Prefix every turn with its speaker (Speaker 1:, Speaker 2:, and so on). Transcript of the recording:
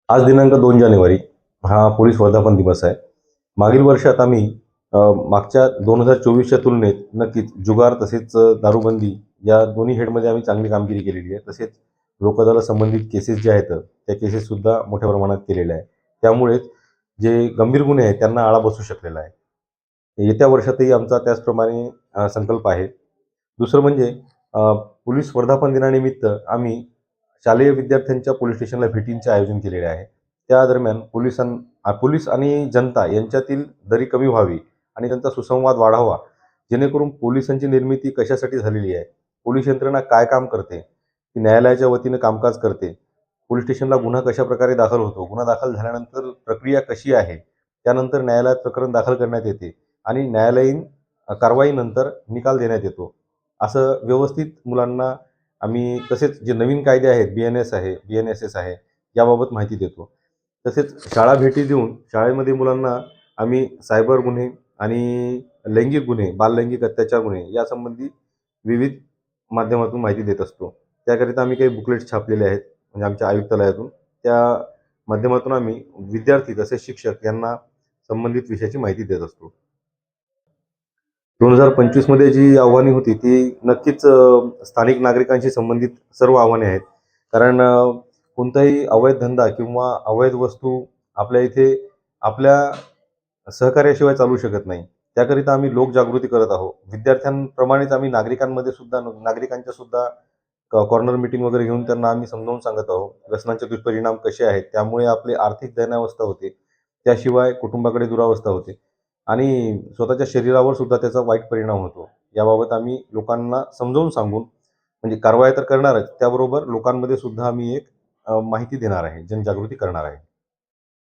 Speaker 1: आज दिनांक 2 जानेवारी हा पोलीस वर्धापन दिवस आहे. मागील वर्षात आम्ही मागच्या 2024च्या तुलनेत नक्कीच जुगार तसेच दारूबंदी या दोन्ही हेडमध्ये आम्ही चांगली कामगिरी केलेली आहे. तसेच लोकअदालत संबंधित केसेस ज्या आहेत त्या केसेससुद्धा मोठ्या प्रमाणात केलेल्या आहे. त्यामुळेच जे गंभीर गुन्हे आहेत त्यांना आळा बसू शकलेला आहे. येत्या वर्षातही आमचा त्याचप्रमाणे संकल्प आहे. दुसरं म्हणजे पोलीस वर्धापन दिनानिमित्त आम्ही शालेय विद्यार्थ्यांच्या पोलीस स्टेशनला भेटींचे आयोजन केलेले आहे. त्या दरम्यान पोलीस आणि जनता यांच्यातील दरी कमी व्हावी आणि त्यांचा सुसंवाद वाढावा, जेणेकरून पोलिसांची निर्मिती कशासाठी झालेली आहे, पोलीस यंत्रणा काय काम करते, ती न्यायालयाच्या वतीनं कामकाज करते, पोलीस स्टेशनला गुन्हा कशाप्रकारे दाखल होतो, गुन्हा दाखल झाल्यानंतर प्रक्रिया कशी आहे, त्यानंतर न्यायालयात प्रकरण दाखल करण्यात येते आणि न्यायालयीन कारवाईनंतर निकाल देण्यात येतो. असं व्यवस्थित मुलांना आम्ही तसेच जे नवीन कायदे आहेत, BNS आहे, BNSS आहे, याबाबत माहिती देतो. तसेच शाळा भेटी देऊन शाळेमध्ये मुलांना आम्ही सायबर गुन्हे आणि लैंगिक गुन्हे, बाललैंगिक अत्याचार गुन्हे यासंबंधी विविध माध्यमातून माहिती देत असतो. त्याकरिता आम्ही काही बुकलेट्स छापलेले आहेत, म्हणजे आमच्या आयुक्तालयातून. त्या माध्यमातून आम्ही विद्यार्थी तसेच शिक्षक यांना संबंधित विषयाची माहिती देत असतो. 2025 मध्ये जी आव्हाने होती ती नक्कीच स्थानिक नागरिकांशी संबंधित सर्व आव्हाने आहेत. कारण कोणताही अवैध धंदा किंवा अवैध वस्तू आपल्या इथे आपल्या सहकार्याशिवाय चालू शकत नाही. त्याकरिता आम्ही लोकजागृती करत आहोत. विद्यार्थ्यांप्रमाणेच आम्ही नागरिकांच्या सुद्धा कॉर्नर मीटिंग वगैरे घेऊन त्यांना आम्ही समजावून सांगत आहोत. व्यसनांचे दुष्परिणाम कसे आहेत, त्यामुळे आपली आर्थिक दैनावस्था होते. त्याशिवाय कुटुंबाकडे दुरावस्था होते आणि स्वतःच्या शरीरावर सुद्धा त्याचा वाईट परिणाम होतो. याबाबत आम्ही लोकांना समजावून सांगून म्हणजे कारवाया तर करणारच, त्याबरोबर लोकांमध्ये सुद्धा आम्ही एक माहिती देणार आहे, जनजागृती करणार आहे.